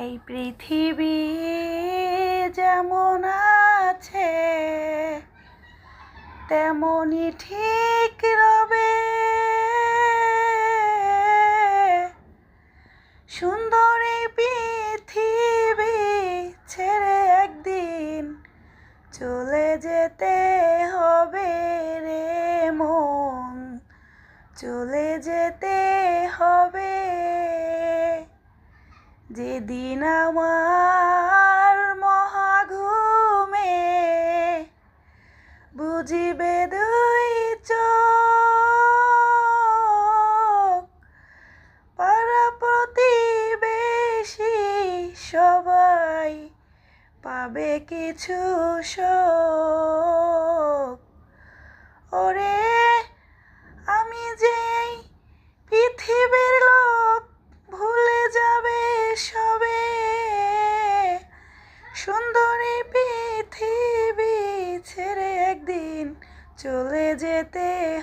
এই পৃথিবী যেমন আছে তেমনই ঠিক রবে। সুন্দর এই পৃথিবী ছেড়ে একদিন চলে যেতে হবে রে মন, চলে যেতে হবে। যেদিন আমার মহাঘুমে বুঝিবে দুই চোখ, পাড়া প্রতিবেশী সবাই পাবে কিছু শোক। ওরে আমি যেই পৃথিবীর লোক ভুলে যাবে সবে। সুন্দরী পৃথিবী ছেড়ে একদিন চলে যেতে